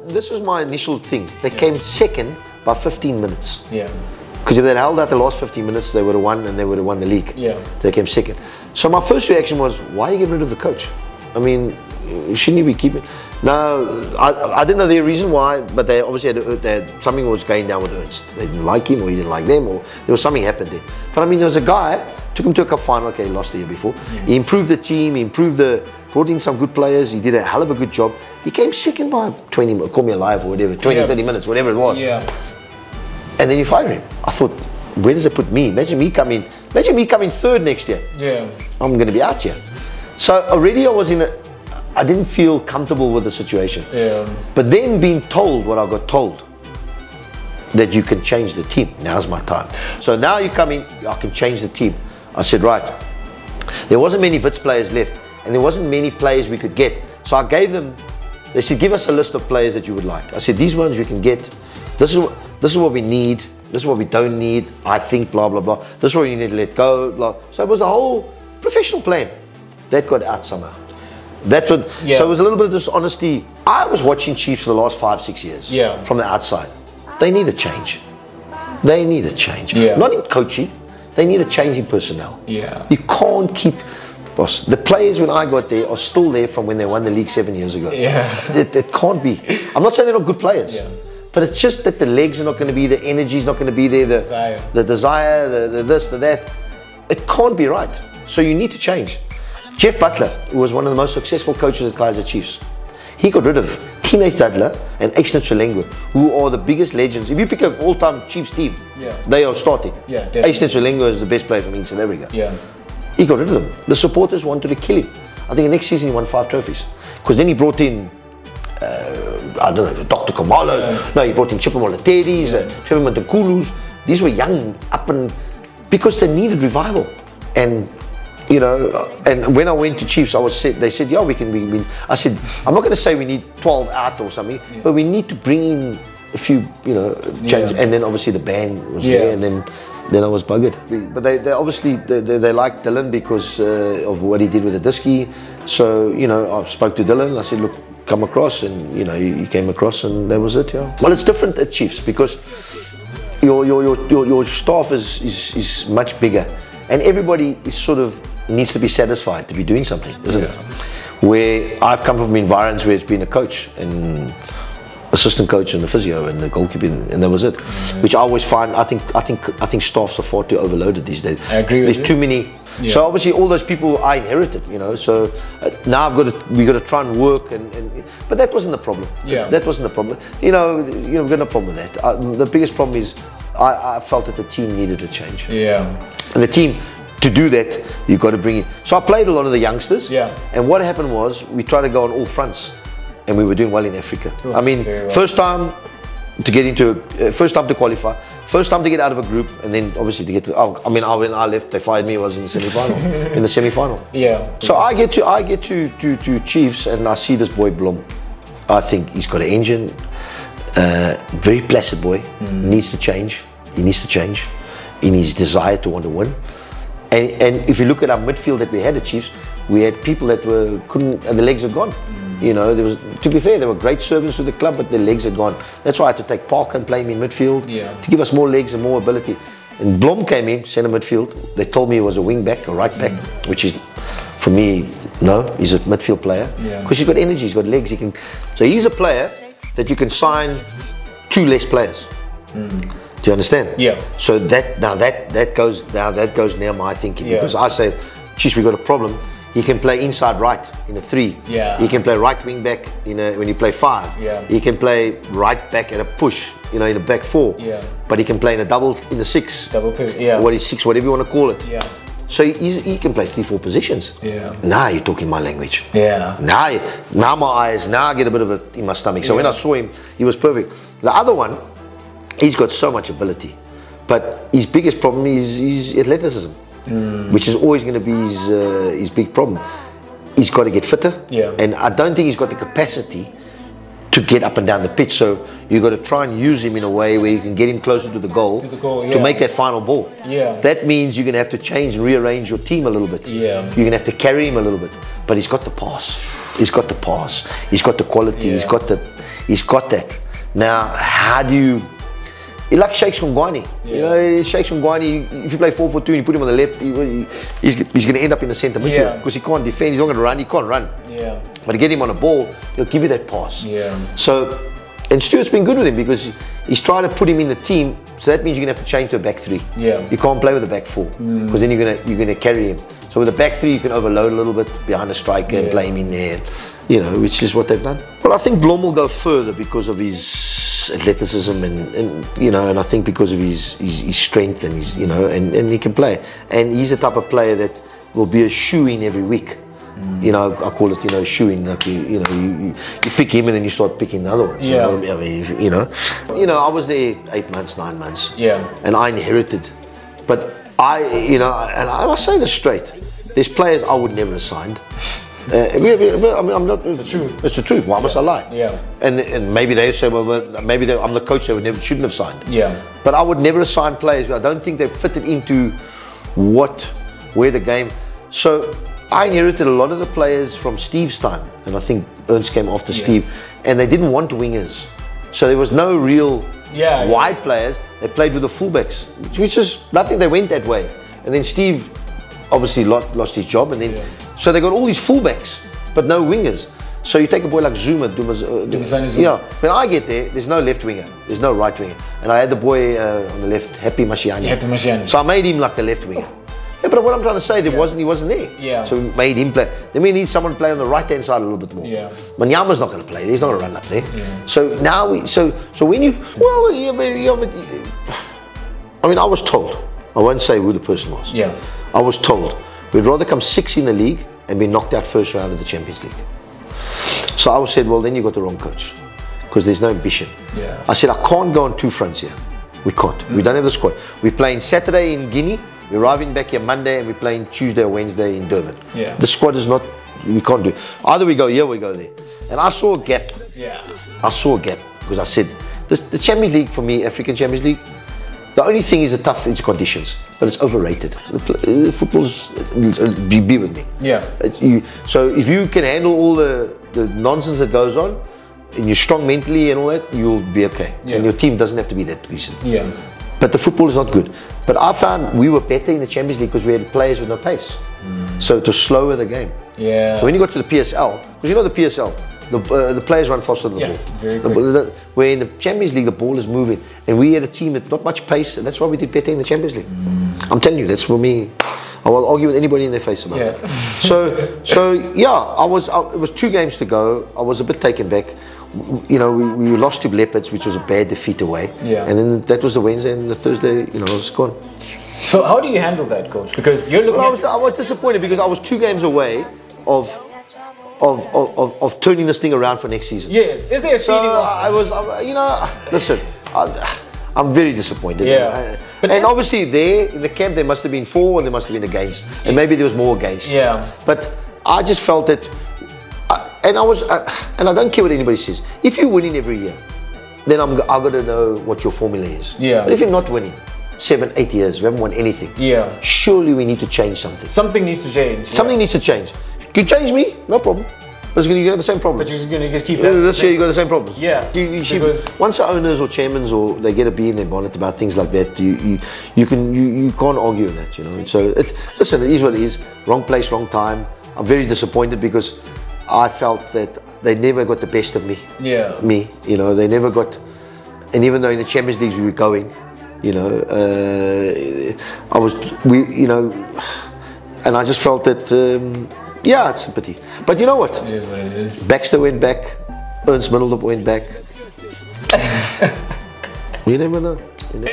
This was my initial thing. They came second by 15 minutes. Yeah. Because if they'd held out the last 15 minutes, they would have won and they would have won the league. Yeah. They came second. So my first reaction was, why are you getting rid of the coach? I mean, shouldn't you be keeping? No, I didn't know the reason why, but they obviously had something was going down with Ernst. They didn't like him, or he didn't like them, or there was something happened there. But I mean, there was a guy, took him to a cup final. Okay, he lost the year before. He improved the team. He brought in some good players. He did a hell of a good job. He came second by 20, call me alive or whatever, 20, 30 minutes, whatever it was. Yeah. And then you fire him. I thought, where does it put me? Imagine me coming third next year. Yeah. I'm going to be out here. So already I didn't feel comfortable with the situation. Yeah. But then being told what I got told, that you can change the team. Now's my time. So now you come in, I can change the team. I said, right. There wasn't many Wits players left, and there wasn't many players we could get. So I gave them, they said, give us a list of players that you would like. I said, these ones you can get. This is what we need. This is what we don't need. I think, blah, blah, blah. This is what you need to let go, blah. So it was a whole professional plan. That got out somehow. So it was a little bit of dishonesty. I was watching Chiefs for the last 5-6 years from the outside. They need a change. They need a change. Not in coaching. They need a change in personnel. You can't keep, boss. The players when I got there are still there from when they won the league 7 years ago. It can't be. I'm not saying they're not good players. But it's just that the legs are not going to be, the energy is not going to be there, the desire, the this, the that. It can't be right. So you need to change. Jeff Butler, who was one of the most successful coaches at Kaizer Chiefs, he got rid of Teenage Dadler and Axing, who are the biggest legends. If you pick an all-time Chiefs team, they are starting. Axing is the best player from East Africa. He got rid of them. The supporters wanted to kill him. I think the next season he won 5 trophies. Because then he brought in, I don't know, Dr. Kamalos. No, he brought in Chippa Nkulus. These were young, up and because they needed revival. And you know, and when I went to Chiefs, they said, yeah, we can. I said, I'm not going to say we need 12 out or something, but we need to bring in a few, you know, changes. And then obviously the band was there, and then I was buggered. But they obviously they liked Dillion because of what he did with the Disky. So you know, I spoke to Dillion. I said, look, come across, and you know, he came across, and that was it. Well, it's different at Chiefs because your staff is much bigger, and everybody is sort of needs to be satisfied to be doing something, isn't it? Where I've come from environments where it's been a coach and assistant coach and the physio and the goalkeeper, and that was it. Which I always find, I think staffs are far too overloaded these days. I agree with you. There's too many. So obviously all those people I inherited, you know. So now we got to try and work, but that wasn't the problem. That wasn't the problem. You know, we've got no problem with that. The biggest problem is I felt that the team needed a change. And the team. To do that, you've got to bring in. So I played a lot of the youngsters. And what happened was we tried to go on all fronts, and we were doing well in Africa. I mean, first time to get into, first time to qualify, first time to get out of a group, and then obviously to get to. When I left, they fired me. I was in the semi-final. In the semi-final. So I get to Chiefs, and I see this boy Blom. I think he's got an engine. Very placid boy. Needs to change. He needs to change in his desire to want to win. And if you look at our midfield that we had at Chiefs, we had people that the legs are gone. You know, to be fair, they were great servants to the club, but their legs had gone. That's why I had to take Parker and play him in midfield to give us more legs and more ability. And Blom came in, centre midfield. They told me he was a wing back, a right back, which is, for me, no, he's a midfield player. Because he's got energy, he's got legs. So he's a player that you can sign 2 less players. Do you understand? So that goes near my thinking because I say, geez, we got a problem. He can play inside right in a 3. He can play right wing back when you play 5. He can play right back at a push, you know, in a back 4. But he can play in a double in the 6. Double pivot. What is 6? Whatever you want to call it. So he can play 3-4 positions. Now you're talking my language. Now my eyes. Now I get a bit of it in my stomach. So when I saw him, he was perfect. The other one. He's got so much ability, but his biggest problem is his athleticism, which is always going to be his big problem. He's got to get fitter, and I don't think he's got the capacity to get up and down the pitch. So you've got to try and use him in a way where you can get him closer to the goal, to make that final ball. That means you're going to have to change and rearrange your team a little bit. You're going to have to carry him a little bit, but he's got the pass. He's got the pass. He's got the quality. He's got the. He's got that. Now, how do you... He like Shakes from Guani. You know, Shakes from Guani, if you play 4-4-2 and you put him on the left, he's going to end up in the centre midfield because he can't defend, he's not going to run, he can't run. But to get him on a ball, he'll give you that pass. So, and Stuart's been good with him because he's trying to put him in the team, so that means you're going to have to change to a back 3. You can't play with a back 4 because then you're going to carry him. So with a back 3, you can overload a little bit behind a striker and play him in there, you know, which is what they've done. But I think Blom will go further because of his athleticism and you know, and I think because of his strength and his, you know, and he can play. And he's the type of player that will be a shoe-in every week. You know, I call it, you know, shoe-in. Like you pick him and then you start picking the other ones. You know, I mean, you know, I was there 8 months, 9 months. And I inherited, but you know, and I say this straight. There's players I would never have signed. I mean, I'm not. It's the truth. It's the truth. Why must I lie? And maybe they say, well, maybe I'm the coach. They shouldn't have signed. But I would never have signed players. I don't think they've fitted into where the game. So I inherited a lot of the players from Steve's time, and I think Ernst came after Steve, and they didn't want wingers. So there was no real wide players. They played with the fullbacks, which is nothing. They went that way, and then Steve obviously lost his job, and then so they got all these fullbacks, but no wingers. So you take a boy like Zuma, Zuma. When I get there, there's no left winger, there's no right winger, and I had the boy on the left, Happy Mashiani. So I made him like the left winger. But what I'm trying to say, he wasn't there. So we made him play. Then we need someone to play on the right hand side a little bit more. Manyama's not going to play. He's not going to run up there. So now so when you I mean, I was told. I won't say who the person was. I was told we'd rather come 6th in the league and be knocked out first round of the Champions League. So I said, well, then you got the wrong coach because there's no ambition. I said, I can't go on 2 fronts here. We can't. We don't have the squad. We're playing Saturday in Guinea. We're arriving back here Monday and we're playing Tuesday or Wednesday in Durban. The squad is not, we can't do it. Either we go here or we go there. And I saw a gap. I saw a gap because I said, the Champions League for me, African Champions League, the only thing is the tough is conditions, but it's overrated. The football's, be with me. So if you can handle all the nonsense that goes on, and you're strong mentally and all that, you'll be okay. And your team doesn't have to be that decent. But the football is not good. But I found we were better in the Champions League because we had players with no pace. So to slower the game. So when you got to the PSL, because you know the PSL, the players run faster than the ball. Where in the Champions League, the ball is moving. And we had a team with not much pace, and that's why we did better in the Champions League. I'm telling you, that's for me. I will argue with anybody in their face about that. So yeah, it was 2 games to go. I was a bit taken back. You know, we lost to Leopards, which was a bad defeat away. And then that was the Wednesday, and the Thursday, you know, it was gone. So how do you handle that, coach? Because you're looking I was disappointed because I was 2 games away of turning this thing around for next season. Is there a feeling you know, listen, I'm very disappointed. And obviously there in the camp there must have been for and there must have been against, and maybe there was more against. But I just felt that. And I don't care what anybody says. If you're winning every year, then I've got to know what your formula is. But if you're not winning, 7, 8 years, we haven't won anything. Surely we need to change something. Something needs to change. Something needs to change. You change me, no problem. But you're going to have the same problems. But you're going to keep that. This year you got the same problems. Because once the owners or chairmen or they get a bee in their bonnet about things like that, you can't argue in that, you know. So listen, it is what it is. Wrong place, wrong time. I'm very disappointed because I felt that they never got the best of me. Me, you know, they never got, and even though in the Champions Leagues we were going, you know, you know, and I just felt that, yeah, it's a pity. But you know what? It is what it is. Baxter went back, Ernst Middendorp went back. You never know. You know.